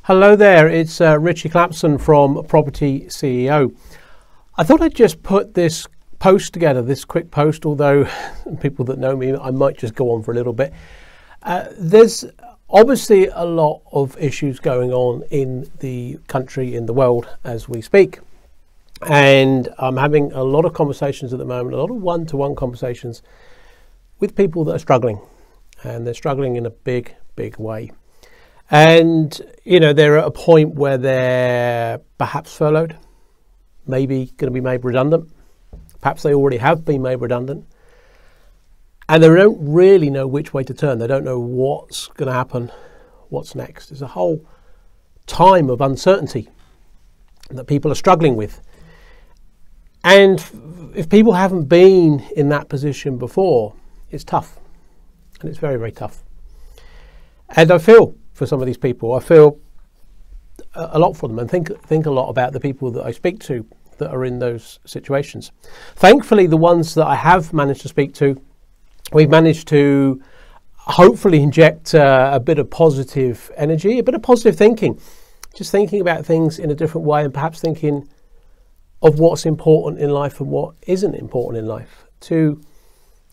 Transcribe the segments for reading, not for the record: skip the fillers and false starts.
Hello there, it's Richie Clapson from Property CEO. I thought I'd just put this post together, this quick post, although people that know me, I might just go on for a little bit. There's obviously a lot of issues going on in the country, in the world as we speak. And I'm having a lot of conversations at the moment, a lot of one-to-one conversations with people that are struggling. And they're struggling in a big, big way. And, you know, they're at a point where they're perhaps furloughed, maybe going to be made redundant. Perhaps they already have been made redundant. And they don't really know which way to turn. They don't know what's going to happen, what's next. There's a whole time of uncertainty that people are struggling with. And if people haven't been in that position before, it's tough. And it's very, very tough. And I feel for some of these people, I feel a lot for them, and think a lot about the people that I speak to that are in those situations. Thankfully, the ones that I have managed to speak to, we've managed to hopefully inject a bit of positive energy, a bit of positive thinking, just thinking about things in a different way, and perhaps thinking of what's important in life and what isn't important in life, to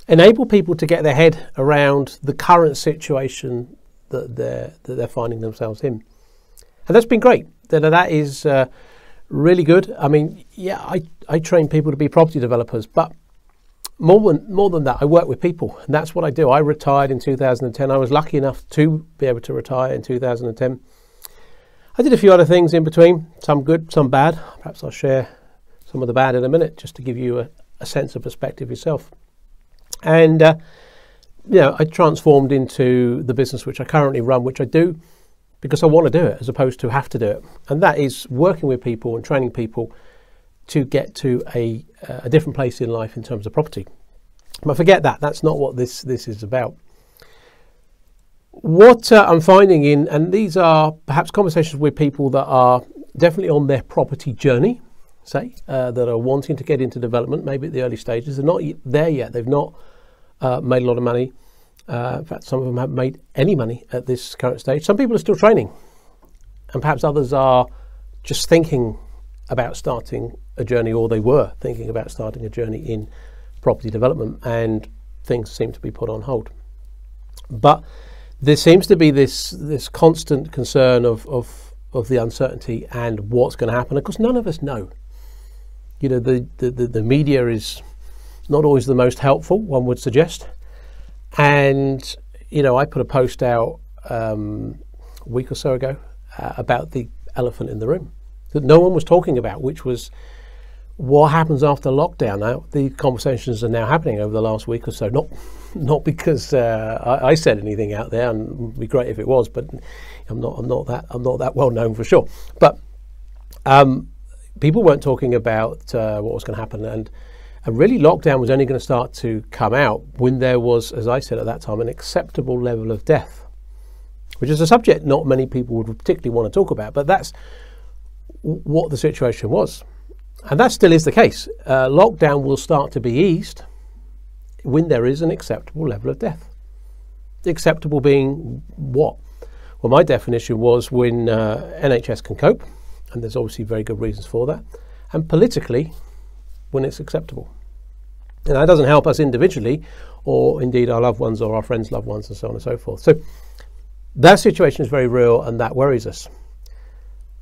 enable people to get their head around the current situation that they're finding themselves in. And that's been great. That is really good. I mean, yeah, I train people to be property developers, but more than that, I work with people, and that's what I do. I retired in 2010. I was lucky enough to be able to retire in 2010. I did a few other things in between, some good, some bad. Perhaps I'll share some of the bad in a minute, just to give you a sense of perspective yourself. And you know, I transformed into the business which I currently run, which I do because I want to do it as opposed to have to do it. And that is working with people and training people to get to a different place in life in terms of property. But forget that. That's not what this is about. What I'm finding and these are perhaps conversations with people that are definitely on their property journey, say, that are wanting to get into development, maybe at the early stages. They're not there yet. They've not made a lot of money. In fact, some of them haven't made any money at this current stage. Some people are still training, and perhaps others are just thinking about starting a journey, or they were thinking about starting a journey in property development, and things seem to be put on hold. But there seems to be this constant concern of the uncertainty and what's going to happen. Of course, none of us know. You know, the media is not always the most helpful, one would suggest. And, you know, I put a post out a week or so ago about the elephant in the room that no one was talking about, which was what happens after lockdown. Now, the conversations are now happening over the last week or so, not because I said anything out there, and it would be great if it was, but I'm not that well known for sure. But people weren't talking about what was going to happen, and really lockdown was only going to start to come out when there was, as I said at that time, an acceptable level of death, which is a subject not many people would particularly want to talk about, but that's what the situation was. And that still is the case. Lockdown will start to be eased when there is an acceptable level of death. Acceptable being what? Well, my definition was when NHS can cope, and there's obviously very good reasons for that, and politically when it's acceptable. And that doesn't help us individually, or indeed our loved ones or our friends' loved ones, and so on and so forth. So that situation is very real, and that worries us.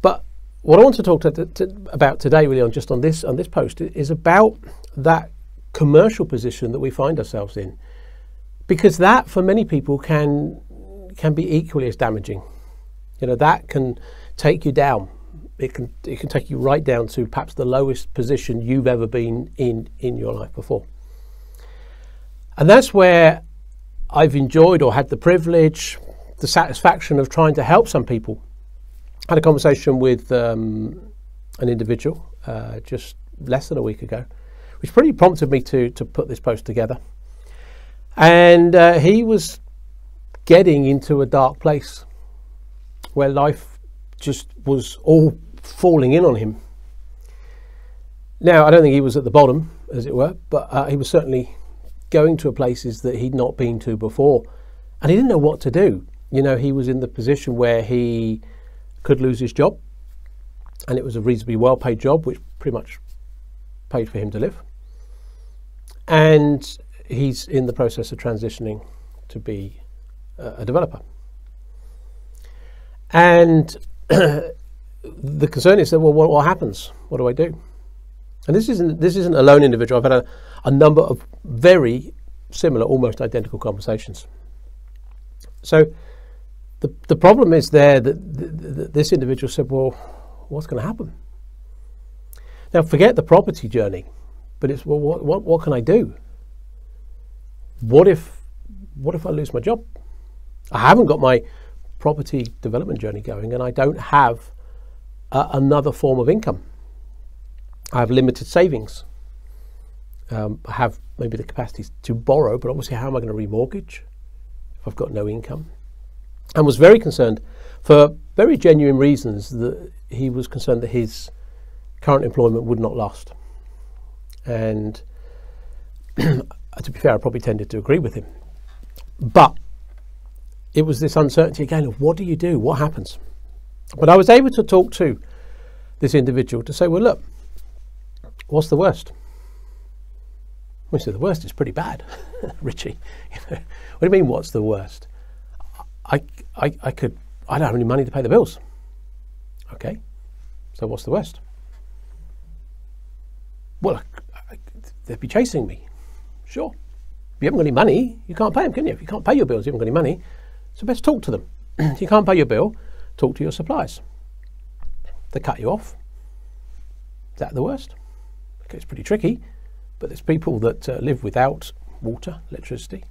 But what I want to talk about today, really, on this post, is about that commercial position that we find ourselves in, because that, for many people, can be equally as damaging. You know, that can take you down. It can take you right down to perhaps the lowest position you've ever been in your life before. And that's where I've enjoyed, or had the privilege, the satisfaction of trying to help some people. I had a conversation with an individual just less than a week ago, which pretty prompted me to put this post together. And he was getting into a dark place where life just was all falling in on him. Now, I don't think he was at the bottom, as it were, but he was certainly going to places that he'd not been to before, and he didn't know what to do. You know, he was in the position where he could lose his job, and it was a reasonably well-paid job, which pretty much paid for him to live. And he's in the process of transitioning to be a developer. And the concern is that, well, what happens? What do I do? And this isn't a lone individual. I've had a number of very similar, almost identical conversations. So the problem is there that this individual said, well, what's going to happen? Now, forget the property journey, but it's, well, what can I do? What if I lose my job? I haven't got my property development journey going, and I don't have another form of income. I have limited savings. I have maybe the capacity to borrow, but obviously how am I going to remortgage if I've got no income? And was very concerned, for very genuine reasons, that he was concerned that his current employment would not last. And to be fair, I probably tended to agree with him. But it was this uncertainty again of what do you do? What happens? But I was able to talk to this individual to say, well, look, what's the worst? Well, he said, the worst is pretty bad, Richie. What do you mean, what's the worst? I don't have any money to pay the bills. Okay, so what's the worst? Well, they'd be chasing me. Sure. If you haven't got any money, you can't pay them, can you? If you can't pay your bills, you haven't got any money. So best talk to them. If you can't pay your bill, talk to your suppliers. They cut you off. Is that the worst? Okay, it's pretty tricky, but there's people that live without water, electricity.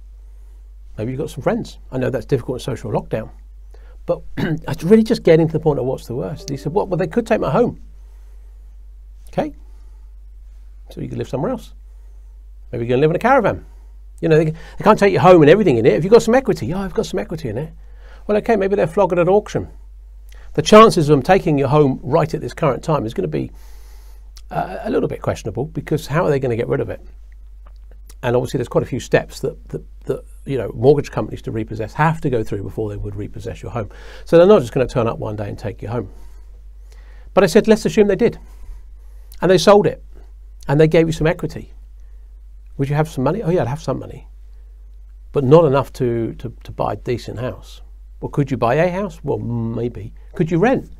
Maybe you've got some friends. I know that's difficult in social lockdown, but it's really just getting to the point of what's the worst. He said, well, they could take my home. Okay, so you could live somewhere else. Maybe you're going to live in a caravan. You know, they can't take your home and everything in it. If you've got some equity, I've got some equity in it. Well, okay, maybe they'll flog it at auction. The chances of them taking your home right at this current time is going to be a little bit questionable, because how are they going to get rid of it? And obviously there's quite a few steps that you know, mortgage companies to repossess have to go through before they would repossess your home. So they're not just going to turn up one day and take your home. But I said, let's assume they did. And they sold it. And they gave you some equity. Would you have some money? Oh yeah, I'd have some money. But not enough to buy a decent house. Well, could you buy a house? Well, maybe. Could you rent?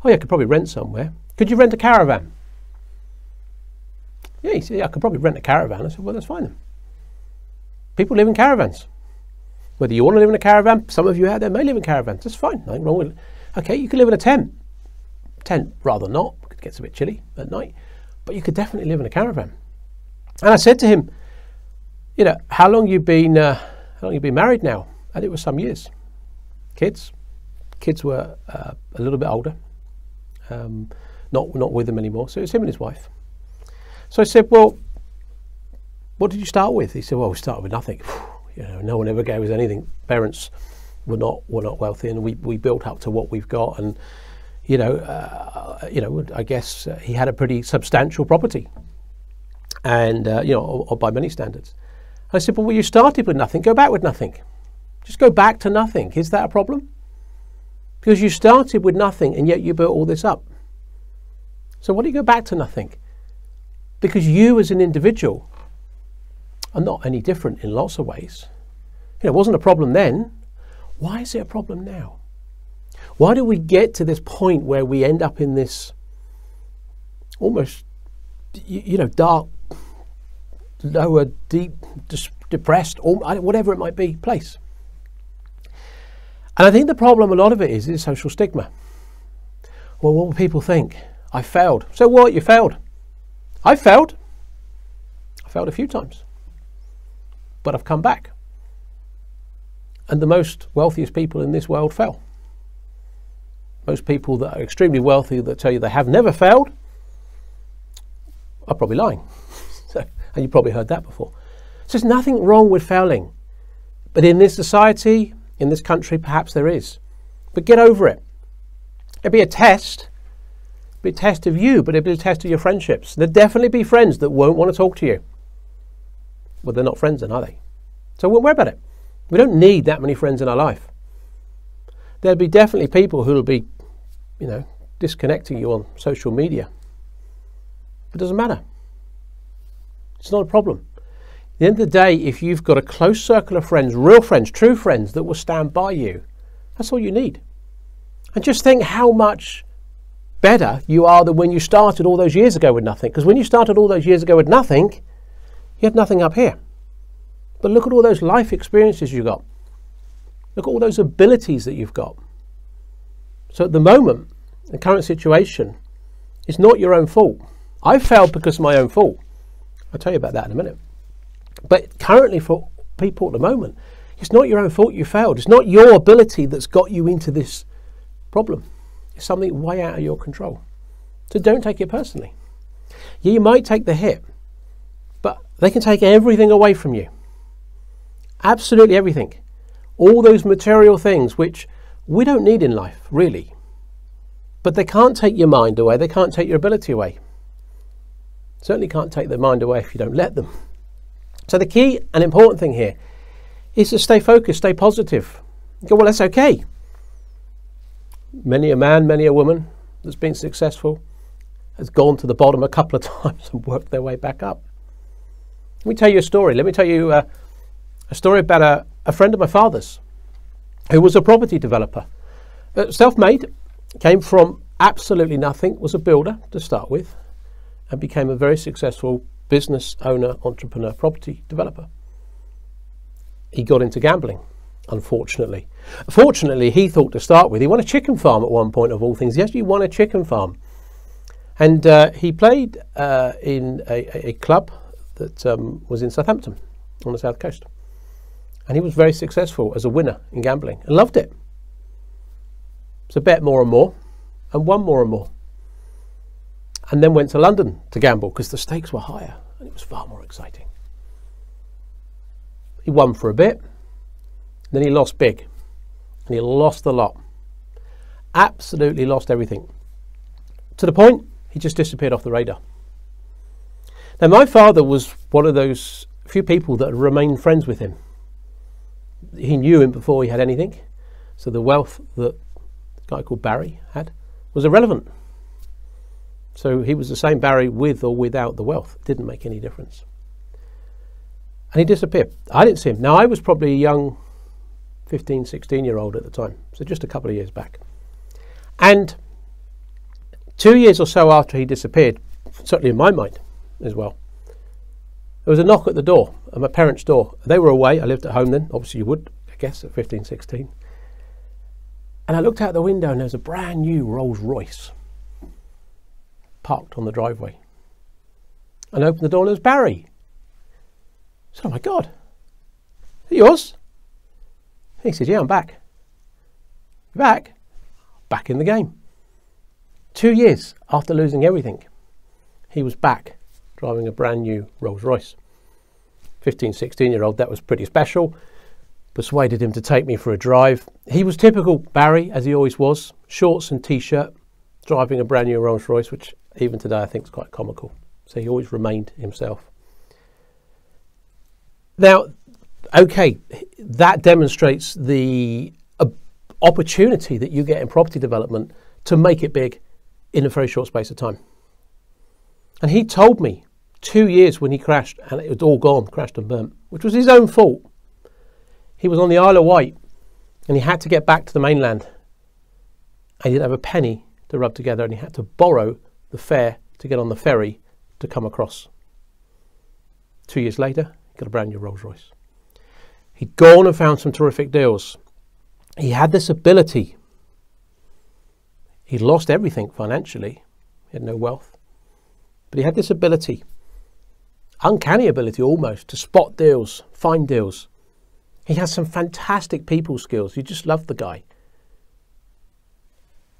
Oh yeah, I could probably rent somewhere. Could you rent a caravan? Yeah, he said, yeah, I could probably rent a caravan. I said, well, that's fine then. People live in caravans. Whether you want to live in a caravan, some of you out there may live in caravans. That's fine, nothing wrong with it. Okay, you could live in a tent. Tent, rather not. It gets a bit chilly at night. But you could definitely live in a caravan. And I said to him, you know, how long you been married now? And it was some years. Kids were a little bit older, not with him anymore. So it was him and his wife. So I said, well, what did you start with? He said, well, we started with nothing. You know, no one ever gave us anything. Parents were not wealthy, and we built up to what we've got. And you know, I guess he had a pretty substantial property, and you know, or by many standards. I said, well, you started with nothing. Go back with nothing. Just go back to nothing. Is that a problem? Because you started with nothing, and yet you built all this up. So why do you go back to nothing? Because you as an individual are not any different in lots of ways. You know, it wasn't a problem then. Why is it a problem now? Why do we get to this point where we end up in this almost, you know, dark, lower, deep, depressed, or whatever it might be, place? And I think the problem, a lot of it is social stigma. Well, what will people think? I failed. So what? You failed. I failed. I failed a few times. But I've come back. And the most wealthiest people in this world fell. Most people that are extremely wealthy that tell you they have never failed are probably lying. And you've probably heard that before. So there's nothing wrong with failing. But in this society, in this country, perhaps there is. But get over it. It'll be a test. It'll be a test of you, but it'll be a test of your friendships. There'll definitely be friends that won't want to talk to you. Well, they're not friends then, are they? So we'll worry about it. We don't need that many friends in our life. There'll be definitely people who will be, disconnecting you on social media. It doesn't matter. It's not a problem. At the end of the day, if you've got a close circle of friends, real friends, true friends that will stand by you, that's all you need. And just think how much better you are than when you started all those years ago with nothing. Because when you started all those years ago with nothing, you had nothing up here. But look at all those life experiences you got. Look at all those abilities that you've got. So at the moment, the current situation is not your own fault. I failed because of my own fault. I'll tell you about that in a minute. But currently for people at the moment, it's not your own fault you failed. It's not your ability that's got you into this problem. It's something way out of your control. So don't take it personally. Yeah, you might take the hit, but they can take everything away from you. Absolutely everything. All those material things which we don't need in life, really. But they can't take your mind away. They can't take your ability away. Certainly can't take their mind away if you don't let them. So the key and important thing here is to stay focused, stay positive. You go, well, that's okay. Many a man, many a woman that's been successful has gone to the bottom a couple of times and worked their way back up. Let me tell you a story. Let me tell you a story about a friend of my father's who was a property developer. Self-made, came from absolutely nothing, was a builder to start with, and became a very successful business owner, entrepreneur, property developer. He got into gambling, unfortunately. Fortunately, he thought to start with, he won a chicken farm at one point of all things. He actually won a chicken farm. And he played in a club that was in Southampton on the south coast. And he was very successful as a winner in gambling and loved it. So bet more and more and won more and more. And then went to London to gamble because the stakes were higher and it was far more exciting. He won for a bit, then he lost big, and he lost a lot. Absolutely lost everything. To the point, he just disappeared off the radar. Now, my father was one of those few people that remained friends with him. He knew him before he had anything, so the wealth that a guy called Barry had was irrelevant. So he was the same Barry with or without the wealth. It didn't make any difference. And he disappeared. I didn't see him. Now, I was probably a young 15, 16-year-old at the time, so just a couple of years back. And 2 years or so after he disappeared, certainly in my mind as well, there was a knock at the door, at my parents' door. They were away. I lived at home then. Obviously you would, I guess, at 15, 16. And I looked out the window and there was a brand new Rolls Royce parked on the driveway. And I opened the door and there was Barry. I said, oh my God, is it yours? He said, yeah, I'm back. You're back? Back in the game. 2 years after losing everything, he was back driving a brand new Rolls Royce. 15, 16-year-old, that was pretty special. Persuaded him to take me for a drive. He was typical Barry, as he always was. Shorts and T-shirt, driving a brand new Rolls Royce, which even today I think is quite comical. So he always remained himself. Now, okay, that demonstrates the opportunity that you get in property development to make it big in a very short space of time. And he told me 2 years when he crashed and it was all gone, crashed and burnt, which was his own fault. He was on the Isle of Wight and he had to get back to the mainland. And he didn't have a penny to rub together and he had to borrow the fare to get on the ferry to come across. 2 years later, he got a brand new Rolls Royce. He'd gone and found some terrific deals. He had this ability. He lost everything financially. He had no wealth. But he had this ability, uncanny ability almost, to spot deals, find deals. He has some fantastic people skills. You just love the guy.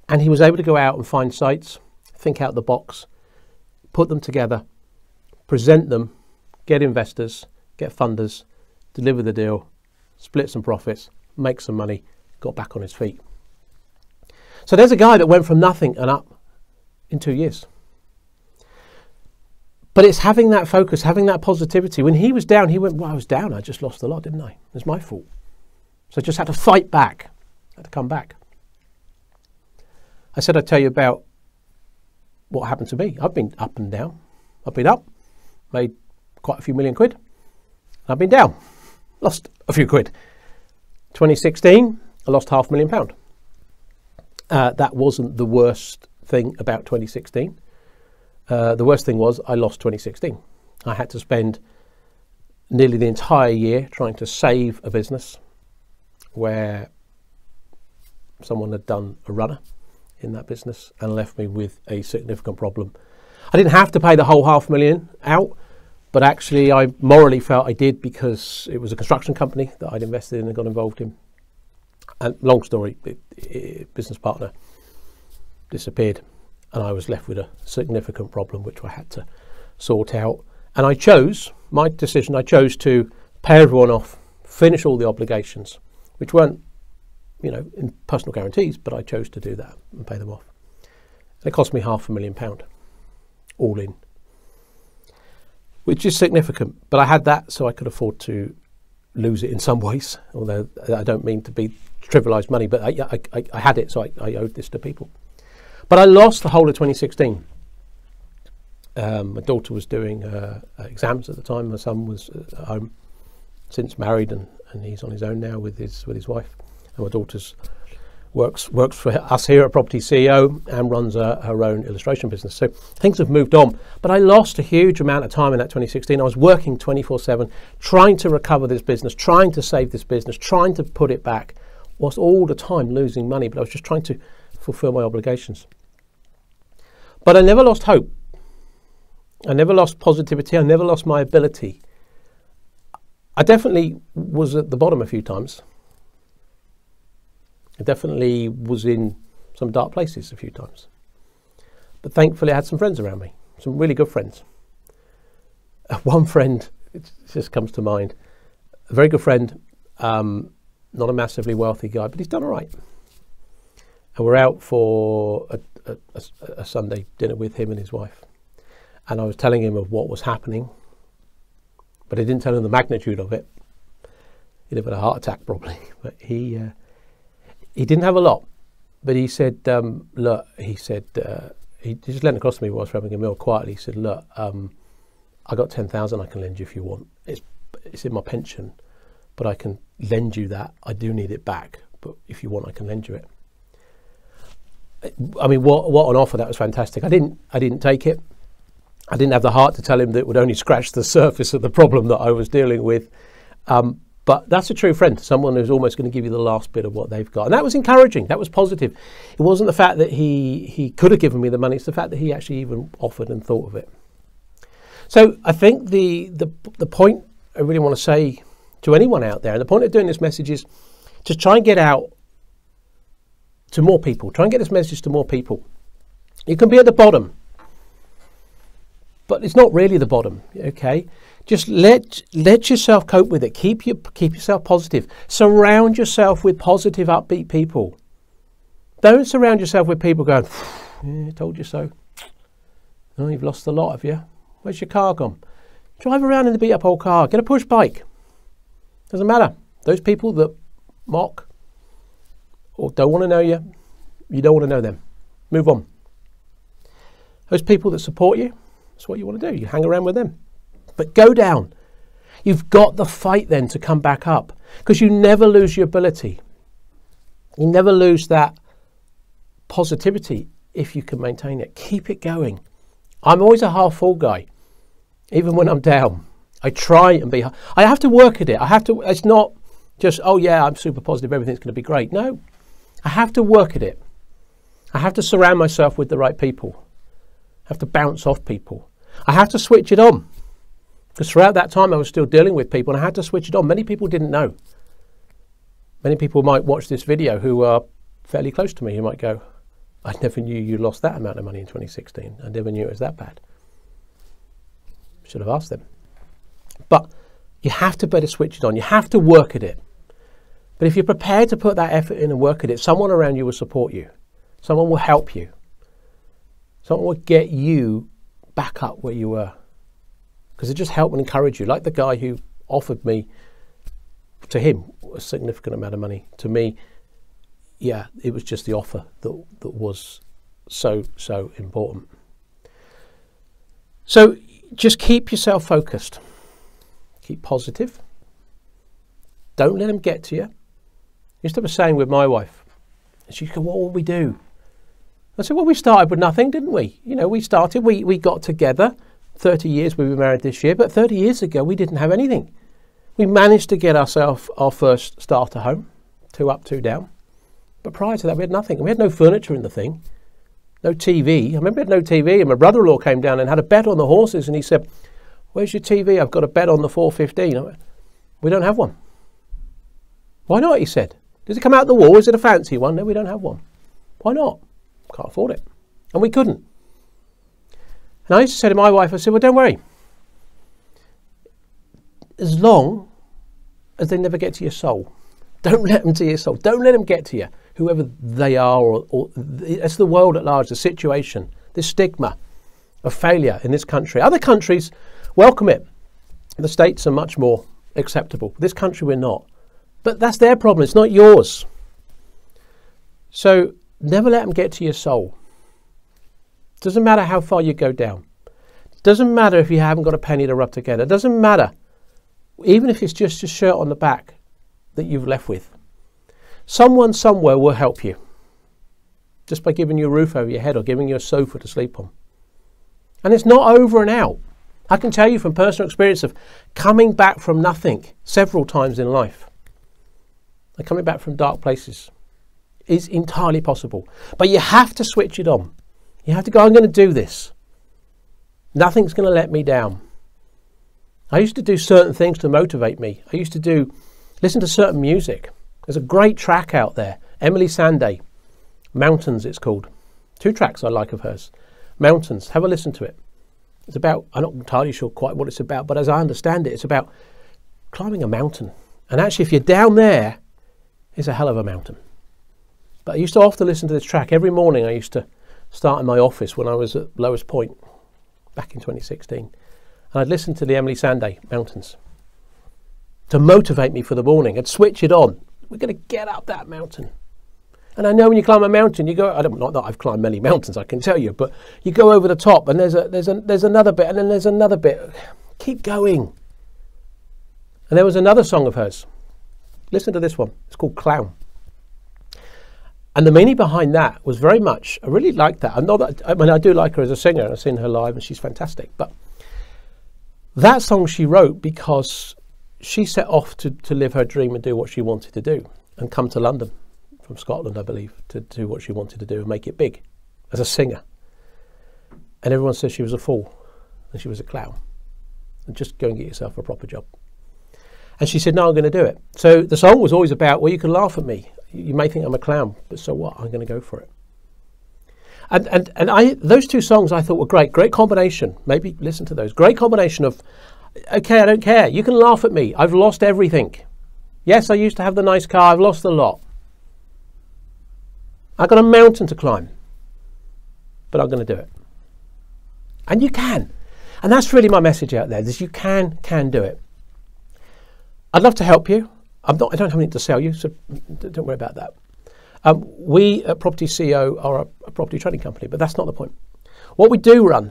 And he was able to go out and find sites, think out the box, put them together, present them, get investors, get funders, deliver the deal, split some profits, make some money, got back on his feet. So there's a guy that went from nothing and up in 2 years. But it's having that focus, having that positivity. When he was down, he went, well, I was down. I just lost a lot, didn't I? It's my fault. So I just had to fight back. I had to come back. I said I'd tell you about what happened to me. I've been up and down. I've been up, made quite a few million quid. I've been down, lost a few quid. 2016, I lost £500,000. That wasn't the worst thing about 2016. The worst thing was I lost 2016. I had to spend nearly the entire year trying to save a business where someone had done a runner in that business and left me with a significant problem. I didn't have to pay the whole £500,000 out, but actually I morally felt I did because it was a construction company that I'd invested in and got involved in. And long story, business partner disappeared and I was left with a significant problem which I had to sort out. And I chose, my decision, I chose to pay everyone off, finish all the obligations, which weren't, in personal guarantees, but I chose to do that and pay them off. And it cost me £500,000, all in, which is significant. But I had that so I could afford to lose it in some ways, although I don't mean to be trivialised money, but I had it, so I owed this to people. But I lost the whole of 2016. My daughter was doing exams at the time. My son was at home, since married, and he's on his own now with his wife. And my daughter works for us here at Property CEO and runs her own illustration business. So things have moved on. But I lost a huge amount of time in that 2016. I was working 24/7, trying to recover this business, trying to save this business, trying to put it back, whilst all the time losing money. But I was just trying to fulfill my obligations. But I never lost hope. I never lost positivity. I never lost my ability. I definitely was at the bottom a few times. I definitely was in some dark places a few times. But thankfully I had some friends around me, some really good friends. One friend, it just comes to mind, a very good friend, not a massively wealthy guy, but he's done all right. And we're out for a Sunday dinner with him and his wife. And I was telling him of what was happening, but I didn't tell him the magnitude of it. He'd have had a heart attack probably, but he didn't have a lot. But he said, look, he just leant across to me whilst having a meal quietly. He said, look, I got 10,000 I can lend you if you want. It's in my pension, but I can lend you that. I do need it back, but if you want, I can lend you it. I mean, what an offer. That was fantastic. I didn't take it. I didn't have the heart to tell him that it would only scratch the surface of the problem that I was dealing with. But that's a true friend, someone who's almost going to give you the last bit of what they've got. And that was encouraging. That was positive. It wasn't the fact that he could have given me the money. It's the fact that he actually even offered and thought of it. So I think the point I really want to say to anyone out there, and the point of doing this message is to try and get out to more people. Try and get this message to more people. You can be at the bottom, but it's not really the bottom, okay? Just let yourself cope with it. Keep yourself positive. Surround yourself with positive, upbeat people. Don't surround yourself with people going, yeah, told you so. Oh, you've lost a lot, have you? Where's your car gone? Drive around in the beat up old car. Get a push bike. Doesn't matter. Those people that mock or don't want to know you, you don't want to know them. Move on. Those people that support you, that's what you want to do. You hang around with them. But go down. You've got the fight then to come back up, because you never lose your ability. You never lose that positivity if you can maintain it. Keep it going. I'm always a half full guy, even when I'm down. I try and be. I have to work at it. It's not just, oh yeah, I'm super positive, everything's going to be great. No, I have to work at it. I have to surround myself with the right people. I have to bounce off people. I have to switch it on. Because throughout that time I was still dealing with people and I had to switch it on. Many people didn't know. Many people might watch this video who are fairly close to me, who might go, I never knew you lost that amount of money in 2016. I never knew it was that bad. Should have asked them. But you have to better switch it on. You have to work at it. But if you're prepared to put that effort in and work at it, someone around you will support you. Someone will help you. Someone will get you back up where you were. Because it just helped and encourage you. Like the guy who offered me, to him, a significant amount of money. To me, yeah, it was just the offer that was so important. So just keep yourself focused. Keep positive. Don't let them get to you. I used to have a saying with my wife. She'd go, what will we do? I said, well, we started with nothing, didn't we? You know, we got together. 30 years, we've been married this year, but 30 years ago, we didn't have anything. We managed to get ourselves our first starter home, 2 up, 2 down. But prior to that, we had nothing. We had no furniture in the thing, no TV. I remember we had no TV, and my brother-in-law came down and had a bet on the horses, and he said, where's your TV? I've got a bet on the 4:15. I went, we don't have one. Why not, he said. Does it come out the wall? Is it a fancy one? No, we don't have one. Why not? Can't afford it. And we couldn't. And I used to say to my wife, I said, well, don't worry. As long as they never get to your soul. Don't let them to your soul. Don't let them get to you, whoever they are, or it's the world at large, the situation, this stigma of failure in this country. Other countries welcome it. The States are much more acceptable. This country, we're not. But that's their problem. It's not yours. So never let them get to your soul. Doesn't matter how far you go down. Doesn't matter if you haven't got a penny to rub together. Doesn't matter. Even if it's just a shirt on the back that you've left with. Someone somewhere will help you. Just by giving you a roof over your head or giving you a sofa to sleep on. And it's not over and out. I can tell you from personal experience of coming back from nothing several times in life. And coming back from dark places is entirely possible. But you have to switch it on. You have to go, I'm going to do this. Nothing's going to let me down. I used to do certain things to motivate me. I used to listen to certain music. There's a great track out there. Emily Sandé, Mountains it's called. 2 tracks I like of hers. Mountains, have a listen to it. It's about, I'm not entirely sure quite what it's about, but as I understand it, it's about climbing a mountain. And actually, if you're down there, it's a hell of a mountain. But I used to often listen to this track. Every morning I used to start in my office when I was at lowest point back in 2016. And I'd listen to the Emily Sandé, Mountains, to motivate me for the morning. I'd switch it on. We're going to get up that mountain. And I know when you climb a mountain, you go, not that I've climbed many mountains, I can tell you, but you go over the top and there's another bit and then there's another bit. Keep going. And there was another song of hers. Listen to this one. It's called Clown. And the meaning behind that was very much, I really liked that. I do like her as a singer, and I've seen her live and she's fantastic. But that song she wrote because she set off to live her dream and do what she wanted to do and come to London from Scotland, I believe, to do what she wanted to do and make it big as a singer. And everyone says she was a fool and she was a clown. And just go and get yourself a proper job. And she said, no, I'm going to do it. So the song was always about, well, you can laugh at me. You may think I'm a clown, but so what? I'm going to go for it. And those 2 songs I thought were great. Great combination. Maybe listen to those. Great combination of, okay, I don't care. You can laugh at me. I've lost everything. Yes, I used to have the nice car. I've lost a lot. I've got a mountain to climb. But I'm going to do it. And you can. And that's really my message out there, is you can do it. I'd love to help you. I don't have anything to sell you, so don't worry about that. We at Property CEO are a property training company, but that's not the point. What we do run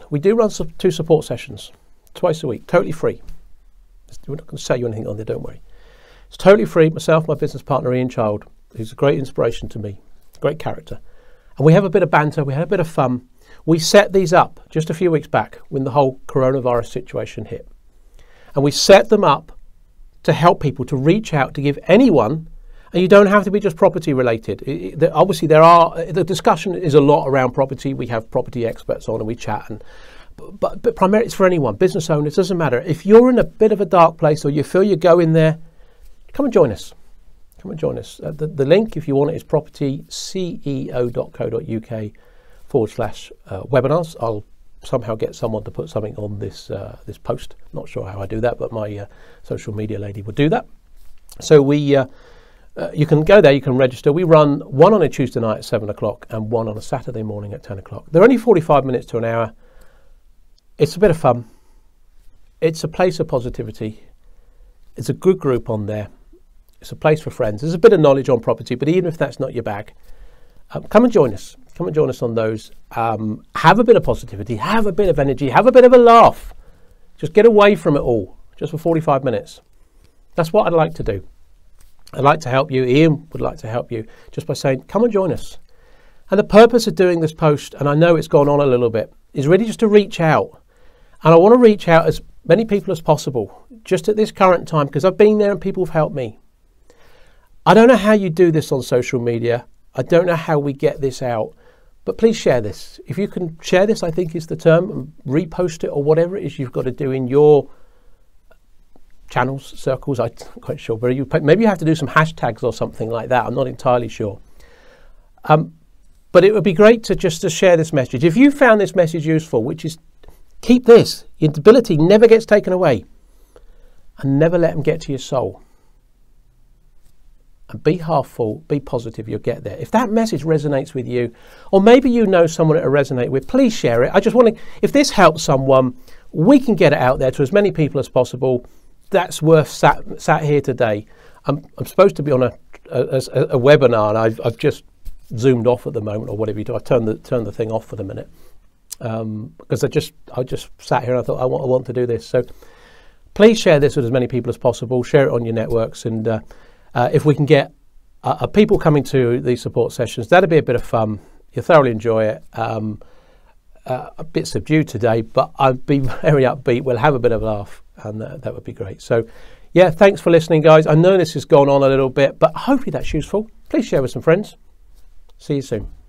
2 support sessions twice a week, totally free. We're not going to sell you anything on there, don't worry. It's totally free. Myself, my business partner Ian Child, who's a great inspiration to me, great character. And we have a bit of banter, we have a bit of fun. We set these up just a few weeks back when the whole coronavirus situation hit. And we set them up to help people to reach out, to give anyone, and you don't have to be just property related. Obviously the discussion is a lot around property. We have property experts on and we chat, but primarily it's for anyone, business owners, doesn't matter. If you're in a bit of a dark place or you feel you go in there, come and join us. Come and join us. The link, if you want it, is propertyceo.co.uk/webinars. I'll somehow get someone to put something on this post. Not sure how I do that, but my social media lady will do that. So you can go there, you can register. We run one on a Tuesday night at 7 o'clock and one on a Saturday morning at 10 o'clock. They're only 45 minutes to an hour. It's a bit of fun. It's a place of positivity. It's a good group on there. It's a place for friends. There's a bit of knowledge on property, but even if that's not your bag, come and join us. Come and join us on those. Have a bit of positivity, have a bit of energy, have a bit of a laugh. Just get away from it all, just for 45 minutes. That's what I'd like to do. I'd like to help you. Ian would like to help you just by saying, come and join us. And the purpose of doing this post, and I know it's gone on a little bit, is really just to reach out. And I want to reach out as many people as possible, just at this current time, because I've been there and people have helped me. I don't know how you do this on social media. I don't know how we get this out. But please share this. If you can share this, I think is the term, and repost it or whatever it is you've got to do in your channels, circles, I'm not quite sure. But maybe you have to do some hashtags or something like that. I'm not entirely sure. But it would be great to just to share this message. If you found this message useful, which is keep this, your ability never gets taken away, and never let them get to your soul. And be half full, be positive, you'll get there. If that message resonates with you, or maybe you know someone it will resonate with, please share it. I just want to, if this helps someone, we can get it out there to as many people as possible. That's worth sat here today. I'm supposed to be on a webinar, and I've just zoomed off at the moment, or whatever you do. I turned the thing off for the minute because I just sat here and I thought I want to do this. So please share this with as many people as possible. Share it on your networks, and if we can get people coming to these support sessions, that'd be a bit of fun. You'll thoroughly enjoy it. A bit subdued today, but I'd be very upbeat. We'll have a bit of a laugh, and that would be great. So yeah, thanks for listening, guys. I know this has gone on a little bit, but hopefully that's useful. Please share with some friends. See you soon.